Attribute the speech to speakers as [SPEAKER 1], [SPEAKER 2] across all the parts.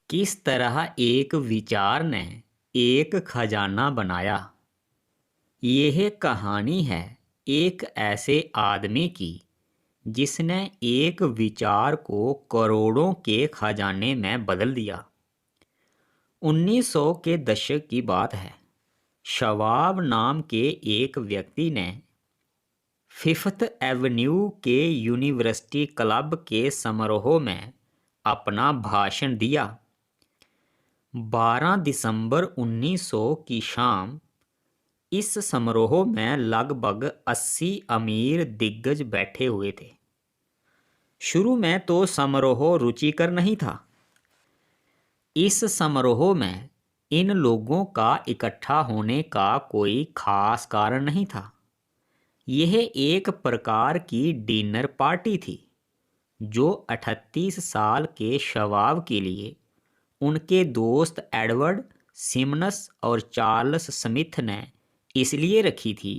[SPEAKER 1] किस तरह एक विचार ने एक खजाना बनाया। यह कहानी है एक ऐसे आदमी की जिसने एक विचार को करोड़ों के खजाने में बदल दिया। 1900 के दशक की बात है। शवाब नाम के एक व्यक्ति ने फिफ्थ एवेन्यू के यूनिवर्सिटी क्लब के समारोह में अपना भाषण दिया। 12 दिसंबर 1900 की शाम इस समारोह में लगभग 80 अमीर दिग्गज बैठे हुए थे। शुरू में तो समारोह रुचिकर नहीं था। इस समारोह में इन लोगों का इकट्ठा होने का कोई खास कारण नहीं था। यह एक प्रकार की डिनर पार्टी थी जो 38 साल के शवाब के लिए उनके दोस्त एडवर्ड सिमनस और चार्ल्स स्मिथ ने इसलिए रखी थी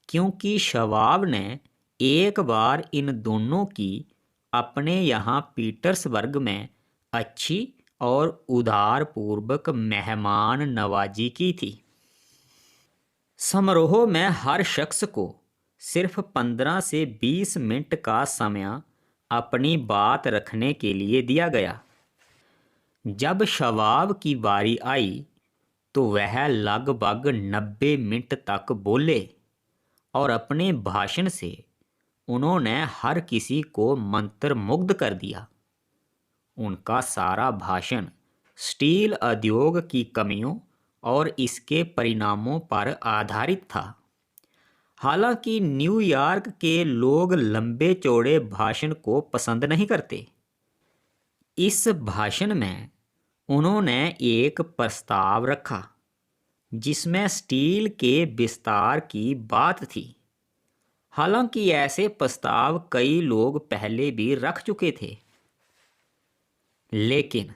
[SPEAKER 1] क्योंकि शवाब ने एक बार इन दोनों की अपने यहाँ पीटर्सबर्ग में अच्छी और उदारपूर्वक मेहमान नवाजी की थी। समारोह में हर शख्स को सिर्फ 15 से 20 मिनट का समय अपनी बात रखने के लिए दिया गया। जब शवाब की बारी आई तो वह लगभग 90 मिनट तक बोले और अपने भाषण से उन्होंने हर किसी को मंत्रमुग्ध कर दिया। उनका सारा भाषण स्टील उद्योग की कमियों और इसके परिणामों पर आधारित था। हालांकि न्यूयॉर्क के लोग लंबे चौड़े भाषण को पसंद नहीं करते। इस भाषण में उन्होंने एक प्रस्ताव रखा जिसमें स्टील के विस्तार की बात थी। हालांकि ऐसे प्रस्ताव कई लोग पहले भी रख चुके थे, लेकिन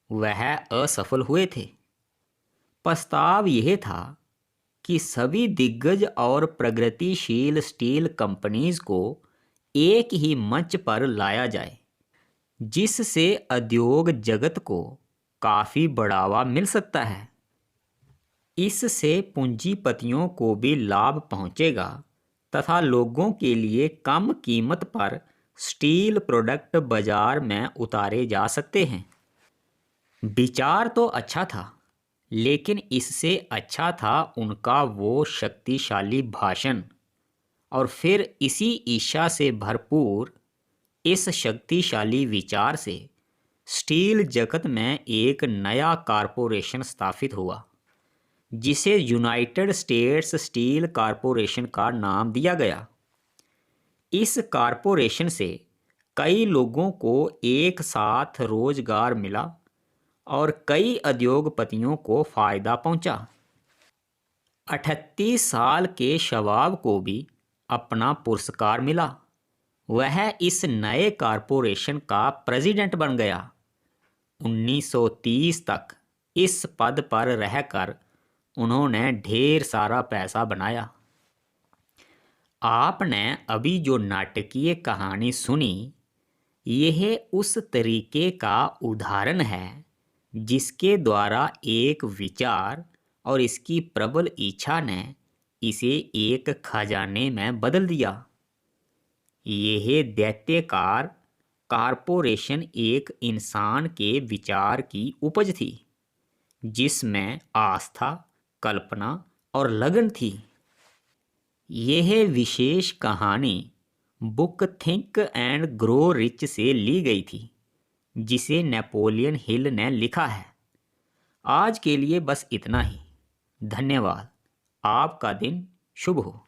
[SPEAKER 1] वह असफल हुए थे। प्रस्ताव यह था कि सभी दिग्गज और प्रगतिशील स्टील कंपनीज को एक ही मंच पर लाया जाए, जिससे उद्योग जगत को काफ़ी बढ़ावा मिल सकता है। इससे पूंजीपतियों को भी लाभ पहुंचेगा तथा लोगों के लिए कम कीमत पर स्टील प्रोडक्ट बाजार में उतारे जा सकते हैं। विचार तो अच्छा था, लेकिन इससे अच्छा था उनका वो शक्तिशाली भाषण और फिर इसी ईर्ष्या से भरपूर इस शक्तिशाली विचार से स्टील जगत में एक नया कॉरपोरेशन स्थापित हुआ जिसे यूनाइटेड स्टेट्स स्टील कॉरपोरेशन का नाम दिया गया। इस कॉरपोरेशन से कई लोगों को एक साथ रोजगार मिला और कई उद्योगपतियों को फायदा पहुंचा। 38 साल के शवाब को भी अपना पुरस्कार मिला। वह इस नए कॉरपोरेशन का प्रेसिडेंट बन गया। 1930 तक इस पद पर रहकर उन्होंने ढेर सारा पैसा बनाया। आपने अभी जो नाटकीय कहानी सुनी, यह उस तरीके का उदाहरण है जिसके द्वारा एक विचार और इसकी प्रबल इच्छा ने इसे एक खजाने में बदल दिया। यह दैत्यकार कॉरपोरेशन एक इंसान के विचार की उपज थी जिसमें आस्था, कल्पना और लगन थी। यह विशेष कहानी book think and grow rich से ली गई थी जिसे नेपोलियन हिल ने लिखा है। आज के लिए बस इतना ही। धन्यवाद। आपका दिन शुभ हो।